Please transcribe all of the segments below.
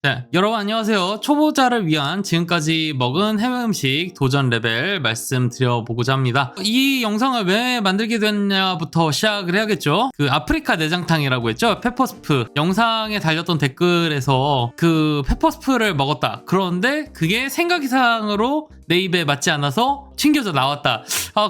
네, 여러분 안녕하세요. 초보자를 위한 지금까지 먹은 해외 음식 도전 레벨 말씀드려보고자 합니다. 이 영상을 왜 만들게 됐냐부터 시작을 해야겠죠. 그 아프리카 내장탕이라고 했죠. 페퍼스프 영상에 달렸던 댓글에서 그 페퍼스프를 먹었다. 그런데 그게 생각 이상으로 내 입에 맞지 않아서 튕겨져 나왔다.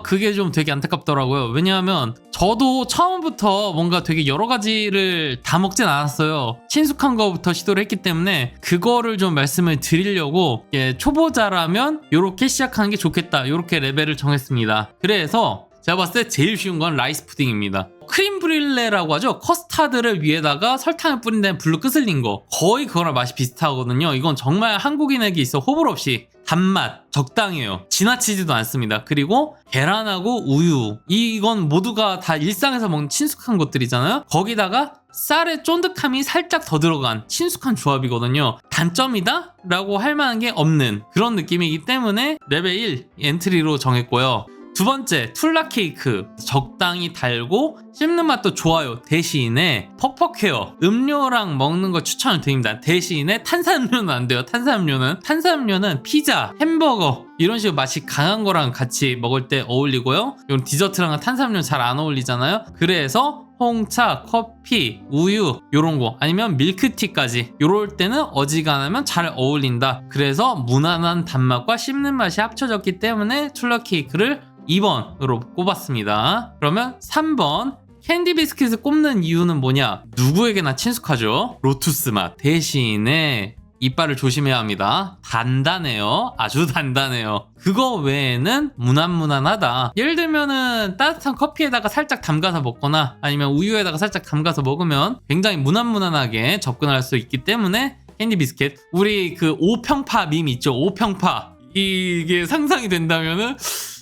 그게 좀 되게 안타깝더라고요. 왜냐하면 저도 처음부터 뭔가 되게 여러 가지를 다 먹진 않았어요. 친숙한 거부터 시도를 했기 때문에 그거를 좀 말씀을 드리려고 초보자라면 이렇게 시작하는 게 좋겠다. 이렇게 레벨을 정했습니다. 그래서 제가 봤을 때 제일 쉬운 건 라이스 푸딩입니다. 크림 브릴레라고 하죠. 커스타드를 위에다가 설탕을 뿌린 다음에 불로 끄슬린 거. 거의 그거랑 맛이 비슷하거든요. 이건 정말 한국인에게 있어 호불호 없이 단맛 적당해요. 지나치지도 않습니다. 그리고 계란하고 우유, 이건 모두가 다 일상에서 먹는 친숙한 것들이잖아요. 거기다가 쌀의 쫀득함이 살짝 더 들어간 친숙한 조합이거든요. 단점이다? 라고 할 만한 게 없는 그런 느낌이기 때문에 레벨 1 엔트리로 정했고요. 두 번째, 툴라 케이크. 적당히 달고 씹는 맛도 좋아요. 대신에 퍽퍽해요. 음료랑 먹는 거 추천을 드립니다. 대신에 탄산음료는 안 돼요. 탄산음료는 피자, 햄버거 이런 식으로 맛이 강한 거랑 같이 먹을 때 어울리고요. 이런 디저트랑 탄산음료는 잘 안 어울리잖아요. 그래서 홍차, 커피, 우유 요런 거 아니면 밀크티까지 요럴 때는 어지간하면 잘 어울린다. 그래서 무난한 단맛과 씹는 맛이 합쳐졌기 때문에 툴라 케이크를 2번으로 꼽았습니다. 그러면 3번 캔디 비스킷을 꼽는 이유는 뭐냐? 누구에게나 친숙하죠. 로투스 맛. 대신에 이빨을 조심해야 합니다. 단단해요. 아주 단단해요. 그거 외에는 무난무난하다. 예를 들면은 따뜻한 커피에다가 살짝 담가서 먹거나 아니면 우유에다가 살짝 담가서 먹으면 굉장히 무난무난하게 접근할 수 있기 때문에 캔디 비스킷. 우리 그 오평파 밈 있죠. 오평파. 이게 상상이 된다면은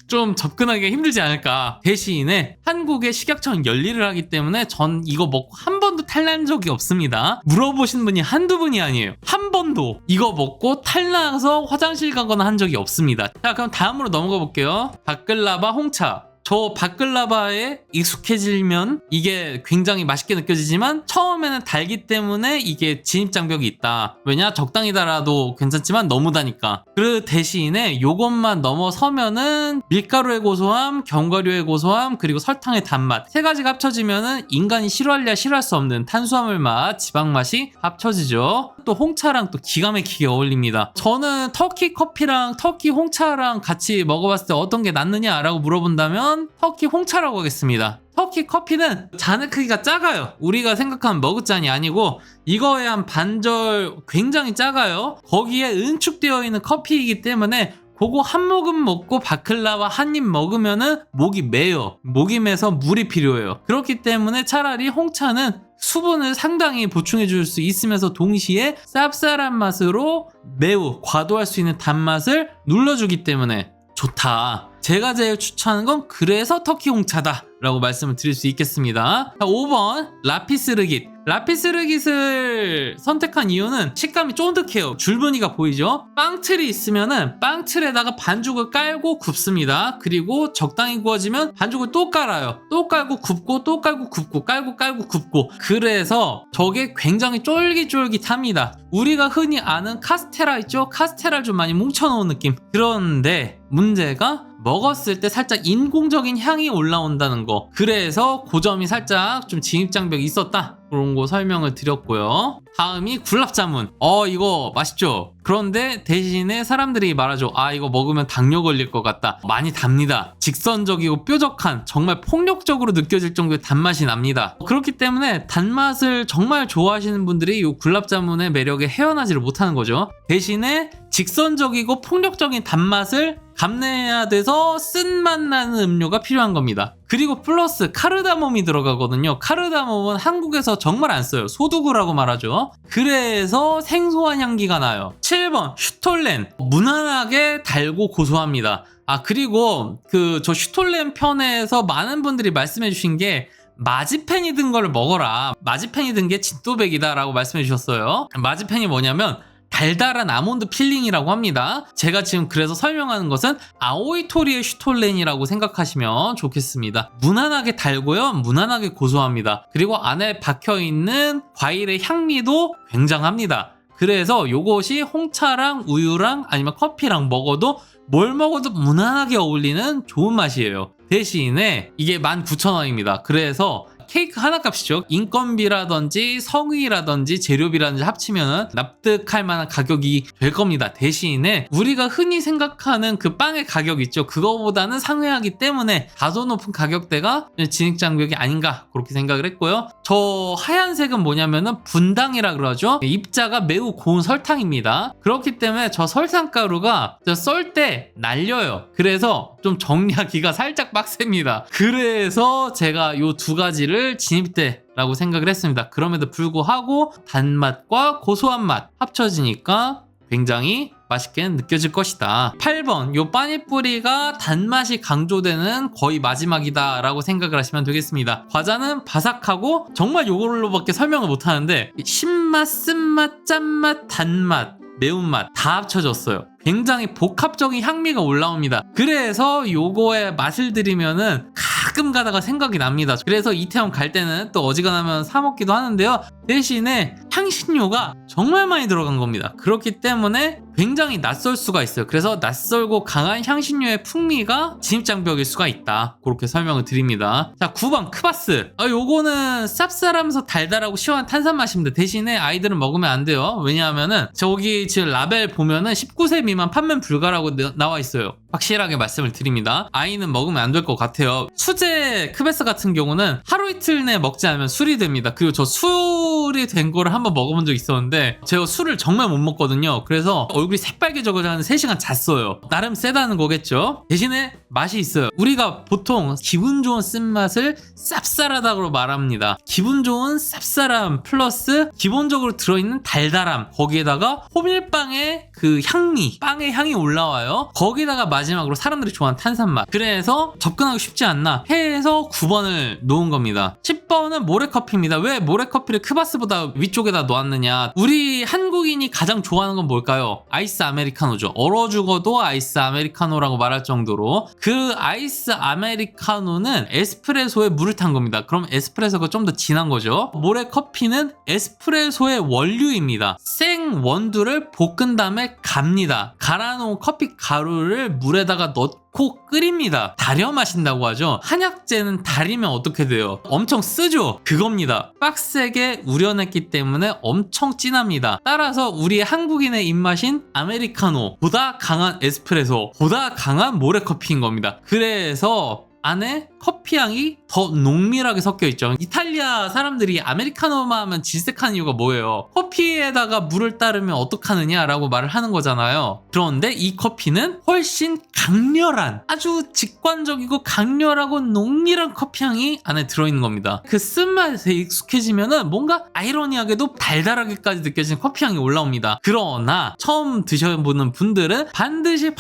좀 접근하기가 힘들지 않을까. 대신에 한국의 식약청은 열일을 하기 때문에 전 이거 먹고 한 번도 탈난 적이 없습니다. 물어보신 분이 한두 분이 아니에요. 한 번도 이거 먹고 탈나서 화장실 가거나 한 적이 없습니다. 자, 그럼 다음으로 넘어가 볼게요. 바클라바 홍차. 저 바클라바에 익숙해지면 이게 굉장히 맛있게 느껴지지만 처음에는 달기 때문에 이게 진입장벽이 있다. 왜냐? 적당히 달아도 괜찮지만 너무 다니까. 그 대신에 요것만 넘어서면은 밀가루의 고소함, 견과류의 고소함, 그리고 설탕의 단맛 세 가지가 합쳐지면은 인간이 싫어할래야 싫어할 수 없는 탄수화물 맛, 지방 맛이 합쳐지죠. 또 홍차랑 또 기가 막히게 어울립니다. 저는 터키 커피랑 터키 홍차랑 같이 먹어봤을 때 어떤 게 낫느냐라고 물어본다면 터키 홍차라고 하겠습니다. 터키 커피는 잔의 크기가 작아요. 우리가 생각하는 머그잔이 아니고 이거에 한 반절 굉장히 작아요. 거기에 응축되어 있는 커피이기 때문에 그거 한 모금 먹고 바클라와 한 입 먹으면은 목이 메요. 목이 메서 물이 필요해요. 그렇기 때문에 차라리 홍차는 수분을 상당히 보충해 줄 수 있으면서 동시에 쌉쌀한 맛으로 매우 과도할 수 있는 단맛을 눌러주기 때문에 좋다. 제가 제일 추천하는 건 그래서 터키 홍차다 라고 말씀을 드릴 수 있겠습니다. 5번 라피스르깃. 라피스르깃을 선택한 이유는 식감이 쫀득해요. 줄무늬가 보이죠? 빵틀이 있으면은 빵틀에다가 반죽을 깔고 굽습니다. 그리고 적당히 구워지면 반죽을 또 깔아요. 또 깔고 굽고 또 깔고 굽고 깔고 굽고. 그래서 저게 굉장히 쫄깃쫄깃합니다. 우리가 흔히 아는 카스테라 있죠? 카스테라를 좀 많이 뭉쳐놓은 느낌. 그런데 문제가 먹었을 때 살짝 인공적인 향이 올라온다는 거. 그래서 그 점이 살짝 좀 진입장벽이 있었다. 그런 거 설명을 드렸고요. 다음이 굴랍자문. 이거 맛있죠? 그런데 대신에 사람들이 말하죠. 이거 먹으면 당뇨 걸릴 것 같다. 많이 답니다. 직선적이고 뾰족한 정말 폭력적으로 느껴질 정도의 단맛이 납니다. 그렇기 때문에 단맛을 정말 좋아하시는 분들이 이 굴랍자문의 매력에 헤어나지를 못하는 거죠. 대신에 직선적이고 폭력적인 단맛을 감내해야 돼서 쓴맛 나는 음료가 필요한 겁니다. 그리고 플러스 카르다몬이 들어가거든요. 카르다몬은 한국에서 정말 안 써요. 소두구라고 말하죠. 그래서 생소한 향기가 나요. 7번 슈톨렌. 무난하게 달고 고소합니다. 그리고 저 슈톨렌 편에서 많은 분들이 말씀해 주신 게 마지펜이 든 거를 먹어라. 마지펜이 든 게 진또백이다 라고 말씀해 주셨어요. 마지펜이 뭐냐면 달달한 아몬드 필링이라고 합니다. 제가 지금 그래서 설명하는 것은 아오이토리의 슈톨렌이라고 생각하시면 좋겠습니다. 무난하게 달고요. 무난하게 고소합니다. 그리고 안에 박혀있는 과일의 향미도 굉장합니다. 그래서 요것이 홍차랑 우유랑 아니면 커피랑 먹어도 뭘 먹어도 무난하게 어울리는 좋은 맛이에요. 대신에 이게 19,000원입니다. 그래서 케이크 하나 값이죠. 인건비라든지 성의라든지 재료비라든지 합치면 납득할 만한 가격이 될 겁니다. 대신에 우리가 흔히 생각하는 그 빵의 가격 있죠. 그거보다는 상회하기 때문에 다소 높은 가격대가 진입장벽이 아닌가 그렇게 생각을 했고요. 저 하얀색은 뭐냐면은 분당이라 그러죠. 입자가 매우 고운 설탕입니다. 그렇기 때문에 저 설탕가루가 썰 때 날려요. 그래서 좀 정리하기가 살짝 빡셉니다. 그래서 제가 요 두 가지를 진입대라고 생각을 했습니다. 그럼에도 불구하고 단맛과 고소한 맛 합쳐지니까 굉장히 맛있게 느껴질 것이다. 8번 요 빠니뿌리가 단맛이 강조되는 거의 마지막이다 라고 생각을 하시면 되겠습니다. 과자는 바삭하고 정말 요걸로밖에 설명을 못하는데 신맛, 쓴맛, 짠맛, 단맛, 매운맛 다 합쳐졌어요. 굉장히 복합적인 향미가 올라옵니다. 그래서 요거의 맛을 들이면은 가끔 가다가 생각이 납니다. 그래서 이태원 갈 때는 또 어지간하면 사 먹기도 하는데요. 대신에 향신료가 정말 많이 들어간 겁니다. 그렇기 때문에 굉장히 낯설 수가 있어요. 그래서 낯설고 강한 향신료의 풍미가 진입장벽일 수가 있다. 그렇게 설명을 드립니다. 자, 9번 크바스. 요거는 쌉쌀하면서 달달하고 시원한 탄산 맛입니다. 대신에 아이들은 먹으면 안 돼요. 왜냐하면은 저기 지금 라벨 보면은 19세 미만 판매 불가라고 나와 있어요. 확실하게 말씀을 드립니다. 아이는 먹으면 안 될 것 같아요. 수제 크바스 같은 경우는 하루 이틀 내에 먹지 않으면 술이 됩니다. 그리고 저 술이 된 거를 한번 먹어본 적 있었는데 제가 술을 정말 못 먹거든요. 그래서 얼굴이 새빨개져가지고 한 3시간 잤어요. 나름 세다는 거겠죠. 대신에 맛이 있어요. 우리가 보통 기분 좋은 쓴맛을 쌉쌀하다고 말합니다. 기분 좋은 쌉쌀함 플러스 기본적으로 들어있는 달달함, 거기에다가 호밀빵의 그 향미, 빵의 향이 올라와요. 거기다가 마지막으로 사람들이 좋아하는 탄산맛. 그래서 접근하기 쉽지 않나 해서 9번을 놓은 겁니다. 10번은 모래커피입니다. 왜 모래커피를 크바스보다 위쪽에다 놓았느냐. 우리 한국인이 가장 좋아하는 건 뭘까요? 아이스 아메리카노죠. 얼어 죽어도 아이스 아메리카노라고 말할 정도로. 그 아이스 아메리카노는 에스프레소에 물을 탄 겁니다. 그럼 에스프레소가 좀 더 진한 거죠. 모래커피는 에스프레소의 원료입니다. 생 원두를 볶은 다음에 갑니다. 갈아놓은 커피 가루를 물에다가 넣고 끓입니다. 달여 마신다고 하죠. 한약재는 달이면 어떻게 돼요? 엄청 쓰죠? 그겁니다. 빡세게 우려냈기 때문에 엄청 진합니다. 따라서 우리 한국인의 입맛인 아메리카노보다 강한 에스프레소, 보다 강한 모래커피인 겁니다. 그래서 안에 커피향이 더 농밀하게 섞여 있죠. 이탈리아 사람들이 아메리카노만 하면 질색하는 이유가 뭐예요? 커피에다가 물을 따르면 어떡하느냐라고 말을 하는 거잖아요. 그런데 이 커피는 훨씬 강렬한, 아주 직관적이고 강렬하고 농밀한 커피향이 안에 들어있는 겁니다. 그 쓴맛에 익숙해지면은 뭔가 아이러니하게도 달달하게까지 느껴지는 커피향이 올라옵니다. 그러나 처음 드셔보는 분들은 반드시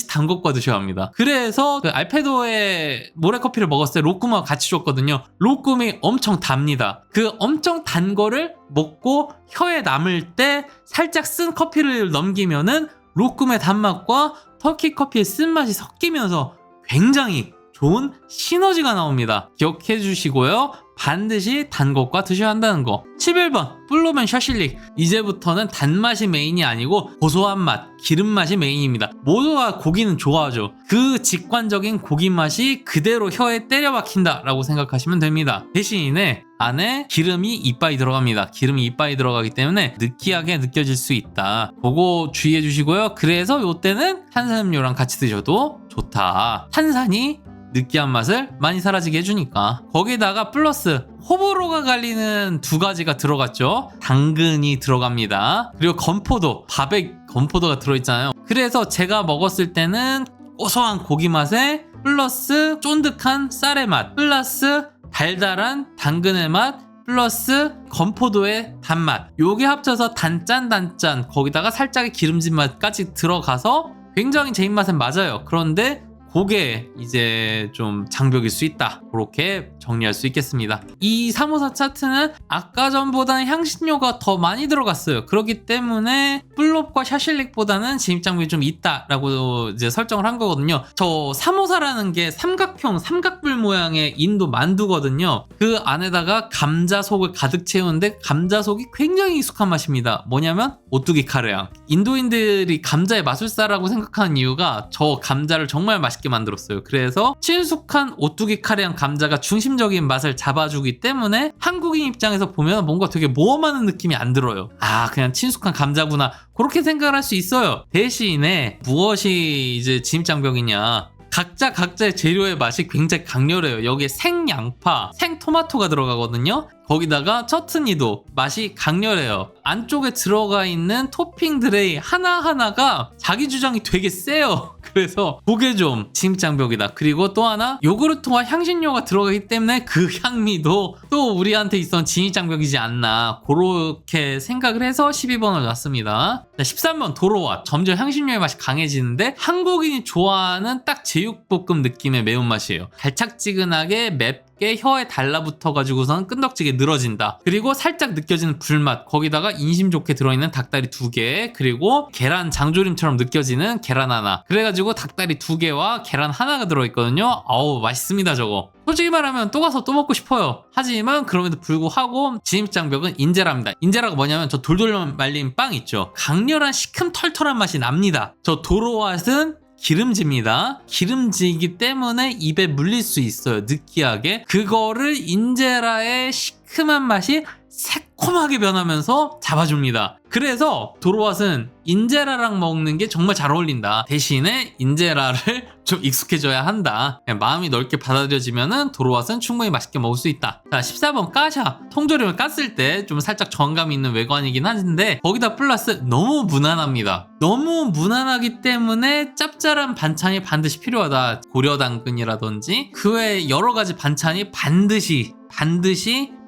단 것과 드셔야 합니다. 그래서 그 알페도의 모래커피를 먹었을 때 로꾸마와 같이 줬거든요. 로꾸미 엄청 답니다. 그 엄청 단 거를 먹고 혀에 남을 때 살짝 쓴 커피를 넘기면은 로꾸미의 단맛과 터키 커피의 쓴맛이 섞이면서 굉장히 좋은 시너지가 나옵니다. 기억해 주시고요. 반드시 단 것과 드셔야 한다는 거. 11번 플로멘 샤실릭. 이제부터는 단맛이 메인이 아니고 고소한 맛, 기름 맛이 메인입니다. 모두가 고기는 좋아하죠. 그 직관적인 고기 맛이 그대로 혀에 때려 박힌다 라고 생각하시면 됩니다. 대신에 안에 기름이 이빠이 들어갑니다. 기름이 이빠이 들어가기 때문에 느끼하게 느껴질 수 있다. 그거 주의해 주시고요. 그래서 요때는 탄산음료랑 같이 드셔도 좋다. 탄산이 느끼한 맛을 많이 사라지게 해주니까. 거기다가 플러스 호불호가 갈리는 두 가지가 들어갔죠. 당근이 들어갑니다. 그리고 건포도, 밥에 건포도가 들어있잖아요. 그래서 제가 먹었을 때는 고소한 고기 맛에 플러스 쫀득한 쌀의 맛, 플러스 달달한 당근의 맛, 플러스 건포도의 단맛, 요게 합쳐서 단짠 거기다가 살짝의 기름진 맛까지 들어가서 굉장히 제 입맛엔 맞아요. 그런데 그게 이제 좀 장벽일 수 있다. 그렇게 정리할 수 있겠습니다. 이 354 차트는 아까 전보다는 향신료가 더 많이 들어갔어요. 그렇기 때문에 플롭과 샤실릭보다는 진입장벽이 좀 있다라고 이제 설정을 한 거거든요. 저 354라는 게 삼각형 삼각불 모양의 인도 만두거든요. 그 안에다가 감자속을 가득 채우는데 감자속이 굉장히 익숙한 맛입니다. 뭐냐면 오뚜기 카레향. 인도인들이 감자의 마술사라고 생각하는 이유가 저 감자를 정말 맛있게 만들었어요. 그래서 친숙한 오뚜기 카레향 감자가 중심적인 맛을 잡아주기 때문에 한국인 입장에서 보면 뭔가 되게 모험하는 느낌이 안 들어요. 아, 그냥 친숙한 감자구나, 그렇게 생각을 할 수 있어요. 대신에 무엇이 이제 진입장벽이냐, 각자의 재료의 맛이 굉장히 강렬해요. 여기에 생양파, 생토마토가 들어가거든요. 거기다가 처트니도 맛이 강렬해요. 안쪽에 들어가 있는 토핑들의 하나하나가 자기 주장이 되게 세요. 그래서 그게 좀 진입장벽이다. 그리고 또 하나, 요구르트와 향신료가 들어가기 때문에 그 향미도 또 우리한테 있던 진입장벽이지 않나, 그렇게 생각을 해서 12번을 놨습니다. 13번 도로와. 점점 향신료의 맛이 강해지는데 한국인이 좋아하는 딱 제육볶음 느낌의 매운맛이에요. 달짝지근하게 맵게 혀에 달라붙어 가지고선 끈덕지게 늘어진다. 그리고 살짝 느껴지는 불맛, 거기다가 인심 좋게 들어있는 닭다리 2개, 그리고 계란 장조림처럼 느껴지는 계란 하나, 그래가지고 닭다리 2개와 계란 하나가 들어있거든요. 어우, 맛있습니다. 저거 솔직히 말하면 또 가서 또 먹고 싶어요. 하지만 그럼에도 불구하고 진입장벽은 인제라입니다. 인제라가 뭐냐면 저 돌돌 말린 빵 있죠. 강렬한 시큼털털한 맛이 납니다. 저 도로왓은 기름집니다. 기름지기 때문에 입에 물릴 수 있어요. 느끼하게. 그거를 인제라의 시큼한 맛이 새콤하게 변하면서 잡아줍니다. 그래서 도로왓은 인제라랑 먹는 게 정말 잘 어울린다. 대신에 인제라를 좀 익숙해져야 한다. 그냥 마음이 넓게 받아들여지면은 도로왓은 충분히 맛있게 먹을 수 있다. 자, 14번 까샤. 통조림을 깠을 때 좀 살짝 정감 있는 외관이긴 한데 거기다 플러스 너무 무난합니다. 너무 무난하기 때문에 짭짤한 반찬이 반드시 필요하다. 고려당근이라든지 그 외에 여러 가지 반찬이 반드시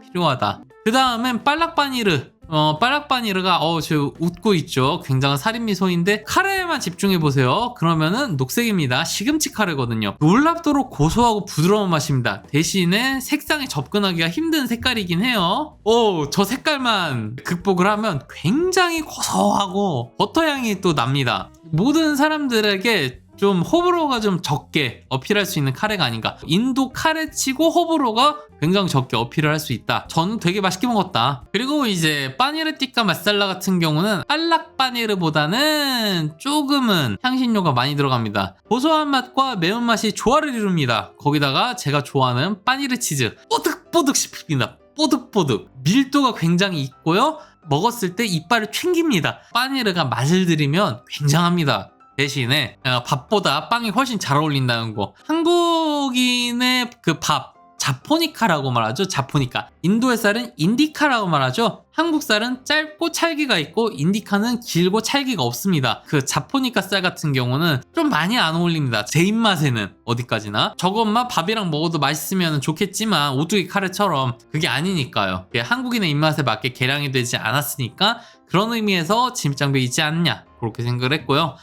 필요하다. 그 다음엔 빨락바니르. 빨락바니르가 저 웃고 있죠. 굉장한 살인미소인데 카레에만 집중해보세요. 그러면은 녹색입니다. 시금치 카레거든요. 놀랍도록 고소하고 부드러운 맛입니다. 대신에 색상에 접근하기가 힘든 색깔이긴 해요. 저 색깔만 극복을 하면 굉장히 고소하고 버터향이 또 납니다. 모든 사람들에게 좀 호불호가 좀 적게 어필할 수 있는 카레가 아닌가. 인도 카레치고 호불호가 굉장히 적게 어필을 할 수 있다. 저는 되게 맛있게 먹었다. 그리고 이제 빠니르 띠까 마살라 같은 경우는 빨락빠니르보다는 조금은 향신료가 많이 들어갑니다. 고소한 맛과 매운맛이 조화를 이룹니다. 거기다가 제가 좋아하는 빠니르 치즈 뽀득뽀득 씹힙니다. 뽀득뽀득. 밀도가 굉장히 있고요. 먹었을 때 이빨을 튕깁니다. 빠니르가 맛을 들이면 굉장합니다. 대신에 밥보다 빵이 훨씬 잘 어울린다는 거. 한국인의 그 밥, 자포니카라고 말하죠. 자포니카. 인도의 쌀은 인디카라고 말하죠. 한국 쌀은 짧고 찰기가 있고 인디카는 길고 찰기가 없습니다. 그 자포니카 쌀 같은 경우는 좀 많이 안 어울립니다. 제 입맛에는 어디까지나. 저것만 밥이랑 먹어도 맛있으면 좋겠지만 오뚜기 카레처럼 그게 아니니까요. 한국인의 입맛에 맞게 개량이 되지 않았으니까 그런 의미에서 진입장벽이 있지 않냐, 그렇게 생각을 했고요.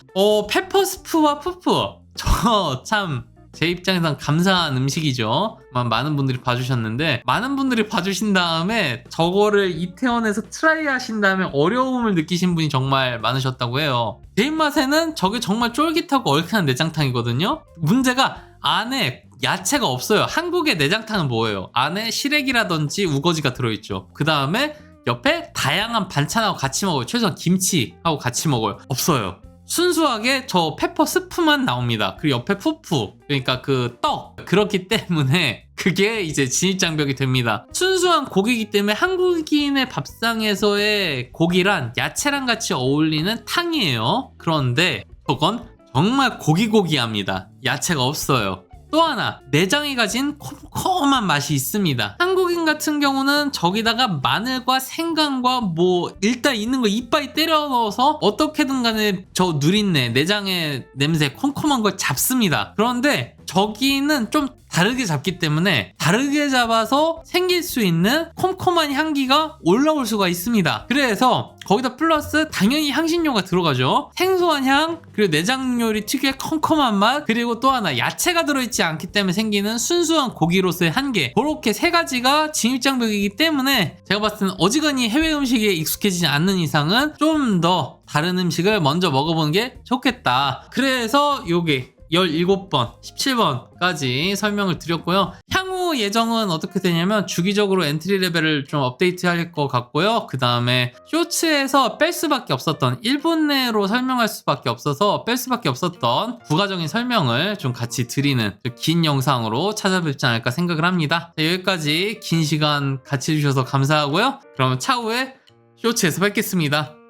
페퍼스프와 푸푸. 저 참 제 입장에선 감사한 음식이죠. 많은 분들이 봐주셨는데, 많은 분들이 봐주신 다음에 저거를 이태원에서 트라이 하신 다음에 어려움을 느끼신 분이 정말 많으셨다고 해요. 제 입맛에는 저게 정말 쫄깃하고 얼큰한 내장탕이거든요. 문제가 안에 야채가 없어요. 한국의 내장탕은 뭐예요? 안에 시래기라든지 우거지가 들어있죠. 그 다음에 옆에 다양한 반찬하고 같이 먹어요. 최소한 김치하고 같이 먹어요. 없어요. 순수하게 저 페퍼 스프만 나옵니다. 그리고 옆에 푸푸, 그러니까 그 떡. 그렇기 때문에 그게 이제 진입장벽이 됩니다. 순수한 고기이기 때문에 한국인의 밥상에서의 고기란 야채랑 같이 어울리는 탕이에요. 그런데 저건 정말 고기합니다. 야채가 없어요. 또 하나, 내장이 가진 콤콤한 맛이 있습니다. 한국인 같은 경우는 저기다가 마늘과 생강과 일단 있는 거 이빨이 때려 넣어서 어떻게든 간에 저 누린내, 내장의 냄새, 콤콤한 걸 잡습니다. 그런데 저기는 좀 다르게 잡기 때문에 다르게 잡아서 생길 수 있는 콤콤한 향기가 올라올 수가 있습니다. 그래서 거기다 플러스 당연히 향신료가 들어가죠. 생소한 향, 그리고 내장 요리 특유의 컴컴한 맛, 그리고 또 하나 야채가 들어있지 않기 때문에 생기는 순수한 고기로서의 한계, 그렇게 세 가지가 진입장벽이기 때문에 제가 봤을 때는 어지간히 해외 음식에 익숙해지지 않는 이상은 좀 더 다른 음식을 먼저 먹어보는 게 좋겠다. 그래서 요게 17번, 17번까지 설명을 드렸고요. 향후 예정은 어떻게 되냐면 주기적으로 엔트리 레벨을 좀 업데이트 할 것 같고요. 그 다음에 쇼츠에서 뺄 수밖에 없었던 1분 내로 설명할 수밖에 없어서 뺄 수밖에 없었던 부가적인 설명을 좀 같이 드리는 긴 영상으로 찾아뵙지 않을까 생각을 합니다. 자, 여기까지 긴 시간 같이 해주셔서 감사하고요. 그럼 차후에 쇼츠에서 뵙겠습니다.